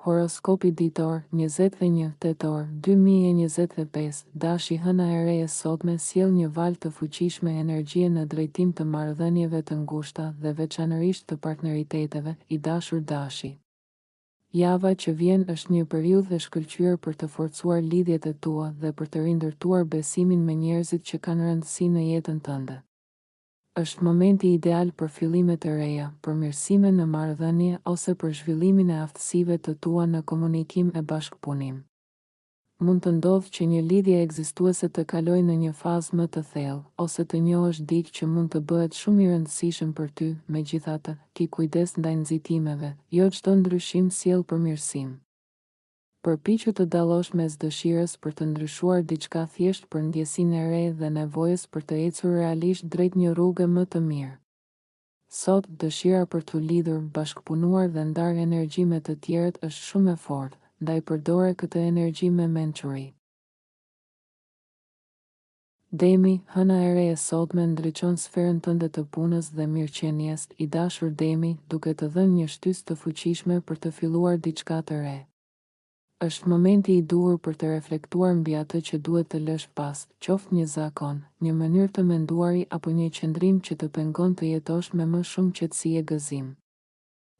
Horoskopi ditor, 21 tetor, 2025, dashi hëna e re e sotme sjell një valë të fuqishme energjie në drejtim të marrëdhënieve të ngushta dhe veçanërisht të partneriteteve, i dashur dashi. Java që vjen është një periudhë e shkëlqyer për të forcuar lidhjet e tua dhe për të rindërtuar besimin me njerëzit që kanë rëndësi në jetën tënde. Është momenti ideal për fillime të reja, përmirësime në marrëdhënie ose për zhvillimin e aftësive të tua në komunikim e bashkëpunim. Mund të ndodhë që një lidhje ekzistuese të kalojë në një fazë më të thellë, ose të njohësh dikë që mund të bëhet shumë i rëndësishëm për ty, megjithatë, ki kujdes ndaj nxitimeve, jo çdo ndryshim sjell përmirësim. Përpiqu të dallosh mes dëshirës për të ndryshuar diçka thjesht për ndjesinë e re dhe nevojës për të ecur realisht drejt një rruge më të mirë. Sot, dëshira për të lidhur, bashkëpunuar dhe ndarë energji me të tjerët është shumë e fortë, ndaj përdore këtë energji me mençuri. Demi, hëna e re e sotme ndriçon sferën tënde të punës dhe mirëqenies, i dashur Demi, duke të dhënë një shtysë të fuqishme për të filluar diçka të re. Është momenti i duhur për të reflektuar mbi atë që duhet të lësh pas, qoftë një zakon, një mënyrë të menduari apo një qëndrim që të pengon të jetosh me më shumë qetësi e gëzim.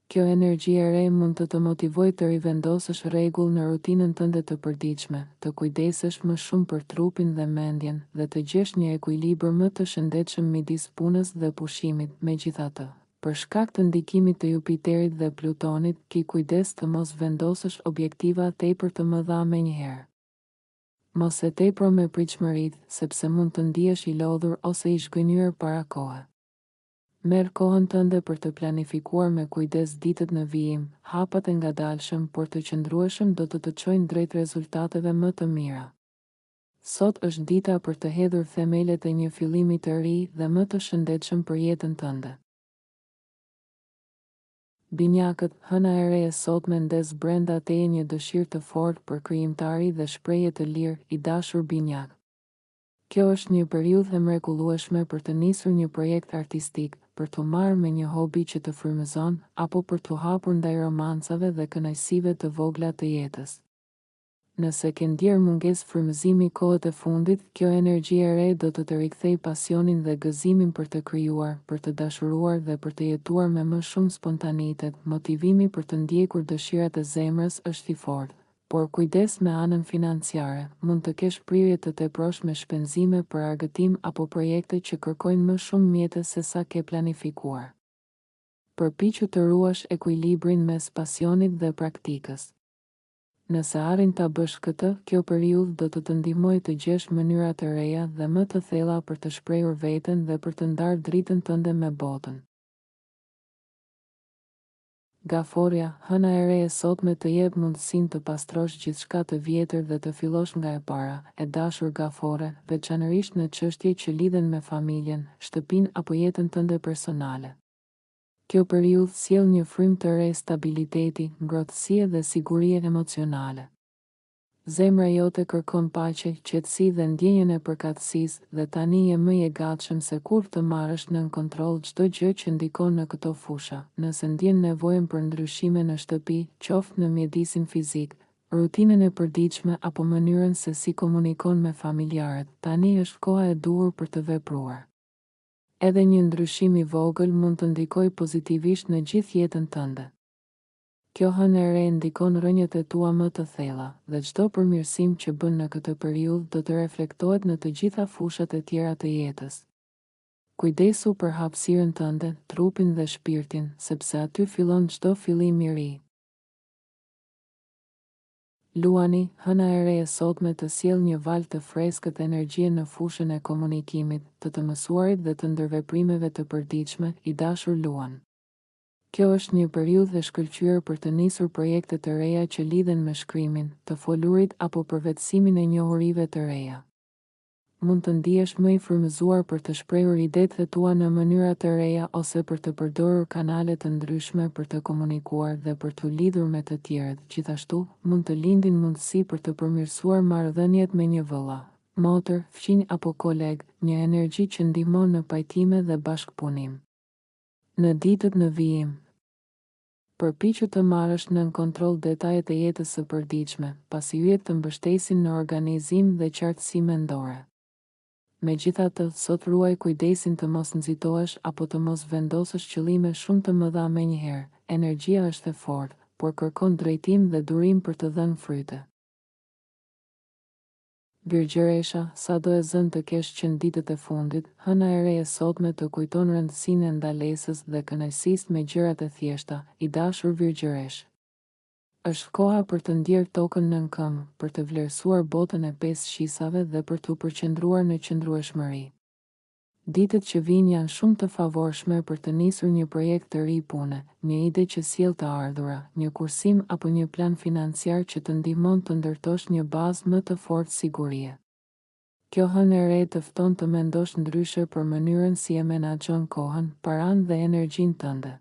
Kjo energji e re mund të të motivojë të rivendosësh rregull në rutinën tënde të përditshme, të kujdesesh më shumë për trupin dhe mendjen dhe të gjesh një ekuilibër më të shëndetshëm midis punës dhe pushimit. Megjithatë, për shkak të ndikimit të Jupiterit dhe Plutonit, ki kujdes të mos vendosësh objektiva tepër të mëdha menjëherë. Mos e tepro me pritshmëritë, sepse mund të ndihesh i lodhur ose i zhgënjur para kohë. Merr kohën tënde për të planifikuar me kujdes ditët në vijim, hapat e ngadalshëm por të qëndrueshëm do të çojnë drejt rezultateve më të mira. Sot është dita për të hedhur themelet e një fillimi të ri dhe më të shëndetshëm për jetën tënde. Binjakët, hëna e re e sotme ndes brenda teje një dëshirë të fortë për krijimtari dhe shprehje të lirë, i dashur binjak. Kjo është një periudhë e mrekullueshme për të nisur një projekt artistik, për të marrë me një hobi që të frymëzon, apo për të hapur ndaj romancave dhe kënaqësive të vogla të jetës. Nëse ke ndjerë mungesë frymëzimi kohët e fundit, kjo energji e re do të rikthejë pasionin dhe gëzimin për të krijuar, për të dashuruar dhe për të jetuar me më shumë spontanitet. Motivimi për të ndjekur dëshirat e zemrës është i fortë, por kujdes me anën financiare, mund të kesh prirje të teprosh me shpenzime për argëtim apo projekte që kërkojnë më shumë mjete se sa ke planifikuar. Përpiqu të ruash ekuilibrin mes pasionit dhe praktikës. Nëse arrin ta bësh këtë, kjo periudhë do të të ndihmojë të gjesh mënyra të reja dhe më të thella për të shprehur veten dhe për të ndarë dritën tënde me botën. Gaforia, hëna e re e sotme të jep mundësinë të pastrosh gjithçka të vjetër dhe të fillosh nga e para, e dashur Gafore, veçanërisht në çështje që lidhen me familjen, shtëpinë apo jetën tënde personale. Kjo periudhë sjell një frymë të re stabiliteti, ngrohtësie dhe sigurie emocionale. Zemra jote kërkon paqe, qetësi dhe ndjenjën e përkatësisë dhe tani je më i gatshëm se kur të marrësh nën kontroll çdo gjë që ndikon në këto fusha. Nëse ndjen nevojën për ndryshime në shtëpi, qoftë në mjedisin fizik, rutinën e përditshme apo mënyrën se si komunikon me familjarët, tani është koha e duhur për të vepruar. Edhe një ndryshim i vogël mund të ndikojë pozitivisht në gjithë jetën tënde. Kjo hënë e re ndikon rënjët e tua më të thella, dhe çdo përmirësim që bën në këtë periudhë do të reflektohet në të gjitha fushat e tjera të jetës. Kujdesu për hapësirën tënde, trupin dhe shpirtin, sepse aty fillon çdo fillim i ri. Luani, hëna e re e sotme të sjell një valë të freskët energjie në fushën e komunikimit, të mësuarit dhe të ndërveprimeve të përditshme, i dashur Luan. Kjo është një periudhë e shkëlqyer për të nisur projekte të reja që lidhen me shkrimin, të folurit apo përvetësimin e njohurive të reja. Mund të ndihesh më i frymëzuar për të shprehur idetë e tua në mënyra të reja ose për të përdorur kanale të ndryshme për të komunikuar dhe për të lidhur me të tjerët. Gjithashtu, mund të lindin mundësi për të përmirësuar marrëdhëniet me një vëlla, motër, fëmijë apo koleg, një energji që ndihmon në pajtime dhe bashkëpunim. Në ditët në vijim, Përpiqu të marrësh nën kontroll detajet e jetës së përditshme, pasi yjet të mbështesin në organizim dhe qartësi mendore. Megjithatë, sot ruaj kujdesin të mos nxitohesh apo të mos vendosësh qëllime shumë të mëdha menjëherë. Energjia është e fortë, por kërkon drejtim dhe durim për të dhënë fryte. Virgjëresha, sa do e zënë të kesh qenë ditët e fundit, hëna e re e sotme të kujton rëndësinë e ndalesës dhe kënaqësisë me gjërat e thjeshta, i dashur virgjëresh. Është koha për të ndjerë tokën nën këmbë, për të vlerësuar botën e 5 shisave dhe për t'u përqendruar në qëndrueshmëri. Ditët që vijnë janë shumë të favorshme për të nisur një projekt të ri pune, një ide që sjell të ardhura, një kursim apo një plan financiar që të ndihmon të ndërtosh një bazë më të fortë sigurie. Kjo hënë e re të fton të mendosh ndryshe për mënyrën si e menaxhon kohën, paranë dhe energjinë tënde.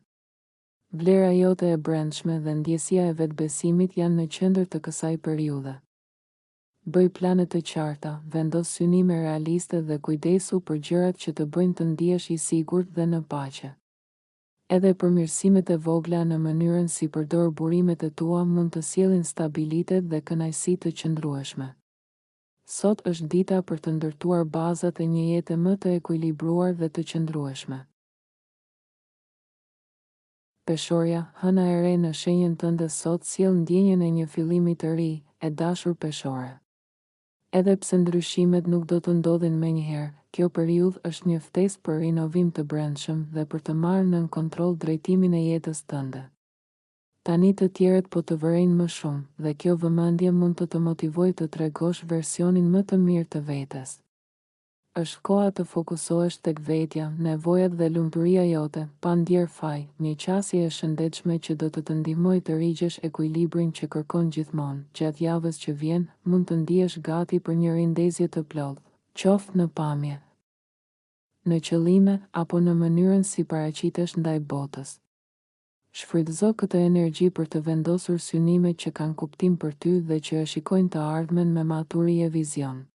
Vlera jote e brendshme dhe ndjesia e vetbesimit janë në qendër të kësaj periudhe. Bëj plane të qarta, vendos synime realiste dhe kujdesu për gjërat që të bëjnë të ndihesh i sigurt dhe në paqe. Edhe përmirësimet e vogla në mënyrën si përdor burimet e tua mund të sjellin stabilitet dhe kënaqësi të qëndrueshme. Sot është dita për të ndërtuar bazat e një jete më të ekuilibruar dhe të qëndrueshme. Peshorja, hëna e re në shenjën tënde sot sjell ndjenjën e një fillimi të ri, e dashur peshore. Edhe pse ndryshimet nuk do të ndodhin menjëherë, kjo periudhë është një ftesë për rinovim të brendshëm dhe për të marrë nën kontroll drejtimin e jetës tënde. Tani të tjerët po të vërejnë më shumë, dhe kjo vëmendje mund të motivojë të tregosh versionin më të mirë të vetes. Është koha të fokusohesh tek vetja, nevojat dhe lumturia jote, pa ndier faj, një qasje e shëndetshme që do të ndihmojë të rigjesh ekuilibrin që kërkon gjithmonë. Gjatë javës që vjen, mund të ndihesh gati për një rindezje të plotë, qoftë në pamje, në qëllime apo në mënyrën si paraqitesh ndaj botës. Shfrytëzo këtë energji për të vendosur synime që kanë kuptim për ty dhe që e shikojnë të ardhmen me maturi e vizion.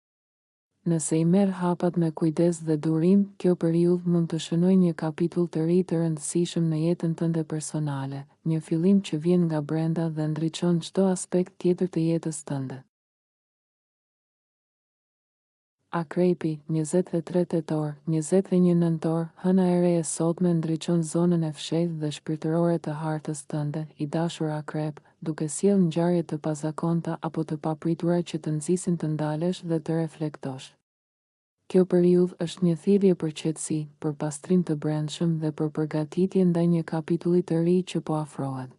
Nëse i merr hapat me kujdes dhe durim, kjo periudhë mund të shënojë një kapitull të ri të rëndësishëm në jetën tënde personale, një fillim që vjen nga brenda dhe ndriçon çdo aspekt tjetër të jetës tënde. Akrepi, 23 tetor, 21 nëntor, hëna e re e sotme ndriçon zonën e fshehtë dhe shpirtërore të hartës tënde, i dashur akrep, duke sjellë ngjarje të pazakonta apo të papritura që të nxisin të ndalesh dhe të reflektosh. Kjo periudhë është një thirrje për qetësi, për pastrim të brendshëm dhe për përgatitje ndaj një kapitulli të ri që po afrohet.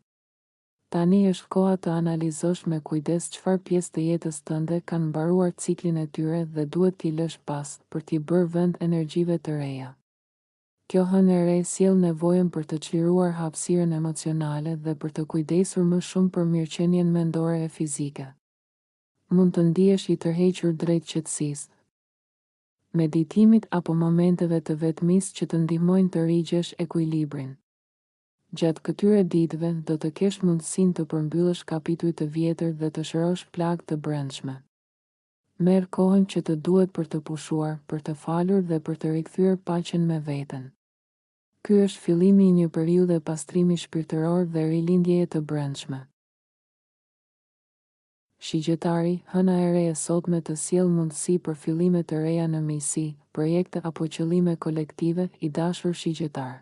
Tani është koha të analizosh me kujdes çfarë pjesë të jetës tënde kanë mbaruar ciklin e tyre dhe duhet t'i lësh pas për t'i bërë vend energjive të reja. Kjo hënë e re sjell nevojën për të çliruar hapësirën emocionale dhe për të kujdesur më shumë për mirëqenien mendore e fizike. Mund të ndihesh i tërhequr drejt qetësisë, meditimit apo momenteve të vetmisë që të ndihmojnë të rigjesh ekuilibrin. Gjatë këtyre ditëve do të kesh mundësinë të përmbyllësh kapituj të vjetër dhe të shërosh plagë të brendshme. Merr kohën që të duhet për të pushuar, për të falur dhe për të rikthyer paqen me veten. Ky është fillimi i një periudhe pastrimi shpirtëror dhe rilindjeje të brendshme. Shigjetari, hëna e re e sotme të sjell mundësi për fillime të reja në misi, projekte apo qëllime kolektive, i dashur shigjetar.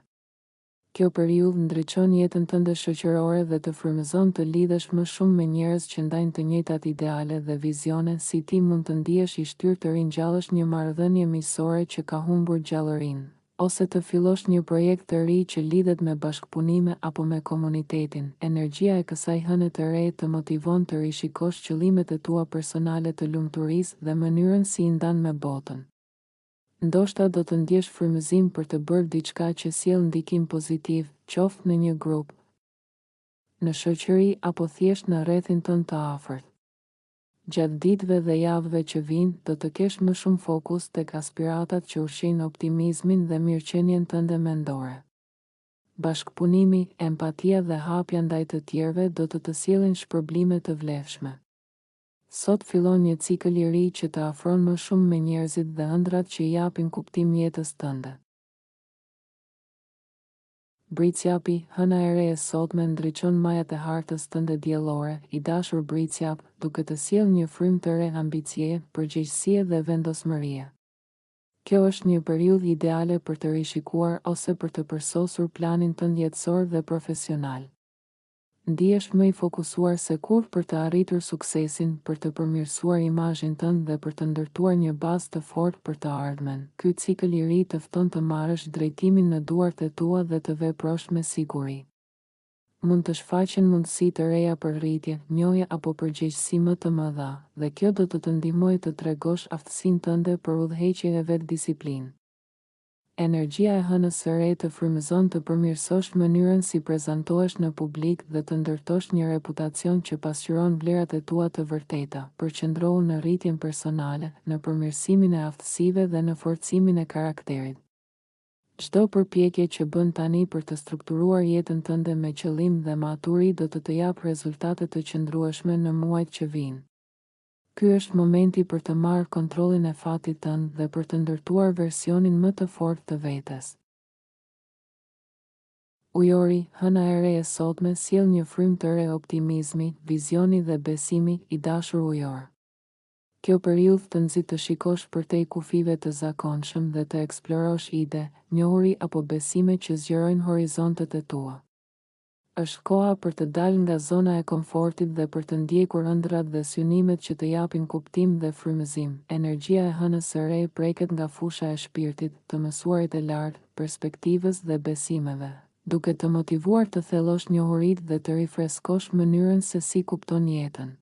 Kjo periudhë ndriçon jetën tënde shoqërore dhe të frymëzon të lidhesh më shumë me njerëz që ndajnë të njëjtat ideale dhe vizione, si ti mund të ndihesh i shtyrë të ringjallësh një marrëdhënie miqësore që ka humbur gjallërinë, ose të fillosh një projekt të ri që lidhet me bashkëpunime apo me komunitetin. Energjia e kësaj hëne të re të motivon të rishikosh qëllimet e tua personale të lumturisë dhe mënyrën si i ndan me botën. Ndoshta do të ndjesh frymëzim për të bërë diçka që sjell ndikim pozitiv, qoftë në një grup, në shoqëri apo thjesht në rrethin tënd të afërt. Gjatë ditëve dhe javëve që vijnë, do të kesh më shumë fokus tek aspiratat që ushqejnë optimizmin dhe mirëqenien tënde mendore. Bashkëpunimi, empatia dhe hapja ndaj të tjerëve do të sjellin shpërblime të vlefshme. Sot fillon një cikël i ri që të afron më shumë me njerëzit dhe ëndrat që i japin kuptim jetës tënde. Bricjapi, hëna e re e sotme ndriçon majat e hartës tënde diellore, I dashur bricjap, duke të sjellë një frymë të re ambicie, përgjegjësie dhe vendosmërie. Kjo është një periudhë ideale për të rishikuar ose për të përsosur planin tënd jetësor dhe profesional. Ndihesh më I fokusuar se kur për të arritur suksesin, për të përmirësuar imazhin tënd dhe për të ndërtuar një bazë të fortë për të ardhmen. Ky cikël I ri të fton të marrësh drejtimin në duart e tua dhe të veprosh me siguri. Mund të shfaqen mundësi të reja për rritje, njohje apo përgjegjësi më të mëdha, dhe kjo do të të ndihmojë të tregosh aftësinë tënde për udhëheqje e vetdisiplinë. Energjia e hënës së re të frymëzon të përmirësosh mënyrën si prezantohesh në publik dhe të ndërtosh një reputacion që pasqyron vlerat e tua të vërteta, përqendrohu në rritjen personale, në përmirësimin e aftësive dhe në forcimin e karakterit. Çdo përpjekje që bën tani për të strukturuar jetën tënde me qëllim dhe maturi do të japë rezultate të qëndrueshme në muajt që vijnë. Ky është momenti për të marrë kontrollin e fatit tënd dhe për të ndërtuar versionin më të fortë të vetes. Ujori, hëna e re e sotme sjell një frymë të re optimizmi, vizioni dhe besimi, I dashur ujor. Kjo periudhë të nxit të shikosh përtej kufive të zakonshëm dhe të eksplorosh ide, njohuri apo besime që zgjerojnë horizontet e tua. Është koha për të dalë nga zona e komfortit dhe për të ndjekur ëndrat dhe synimet që të japin kuptim dhe frymëzim. Energjia e hënës së re preket nga fusha e shpirtit, të mësuarit e lartë, perspektivës dhe besimeve, duke të motivuar të thellosh njohuritë dhe të rifreskosh mënyrën se si kupton jetën.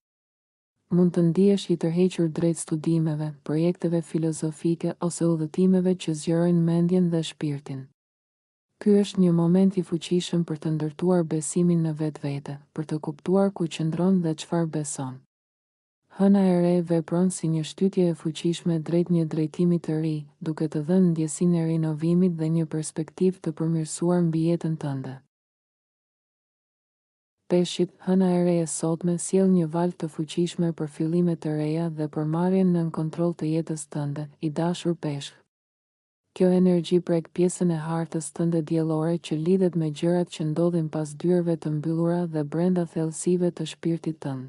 Mund të ndihesh I tërhequr drejt studimeve, projekteve filozofike ose udhëtimeve që zgjerojnë mendjen dhe shpirtin. Ky është një moment I fuqishëm për të ndërtuar besimin në vetvete, për të kuptuar ku qëndron dhe çfarë beson. Hëna e re vepron si një shtytje e fuqishme drejt një drejtimi të ri, duke të dhënë ndjesinë e rinovimit dhe një perspektivë të përmirësuar mbi jetën tënde. Peshqit, hëna e re e sotme sjell një valë të fuqishme për fillime të reja dhe për marrjen nën kontroll të jetës tënde, I dashur peshk. Kjo energji prek pjesën e hartës tënde diellore që lidhet me gjërat që ndodhin pas dyerve të mbyllura dhe brenda thellësive të shpirtit tënd.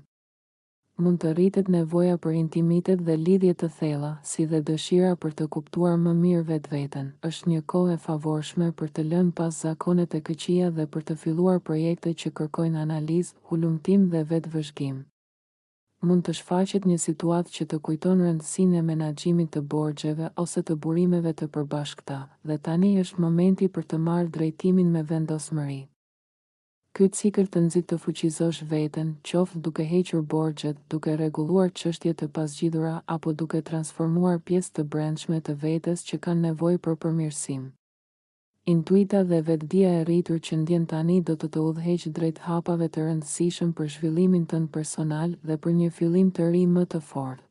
Mund të rritet nevoja për intimitet dhe lidhje të thella, si dhe dëshira për të kuptuar më mirë vetveten. Është një kohë e favorshme për të lënë pas zakonet e këqija dhe për të filluar projekte që kërkojnë analizë, hulumtim dhe vetvëzhgim. Mund të shfaqet një situatë që të kujton rëndësinë e menaxhimit të borxheve ose të burimeve të përbashkëta, dhe tani është momenti për të marrë drejtimin me vendosmëri. Ky cikël të nxit të fuqizosh veten, qoftë duke hequr borxhet, duke rregulluar çështje të pasgjidhura apo duke transformuar pjesë të brendshme të vetes që kanë nevojë për përmirësim. Intuita dhe vetdia e rritur që ndjen tani do të udhëheqë drejt hapave të rëndësishëm për zhvillimin tënd personal dhe për një fillim të ri më të fortë.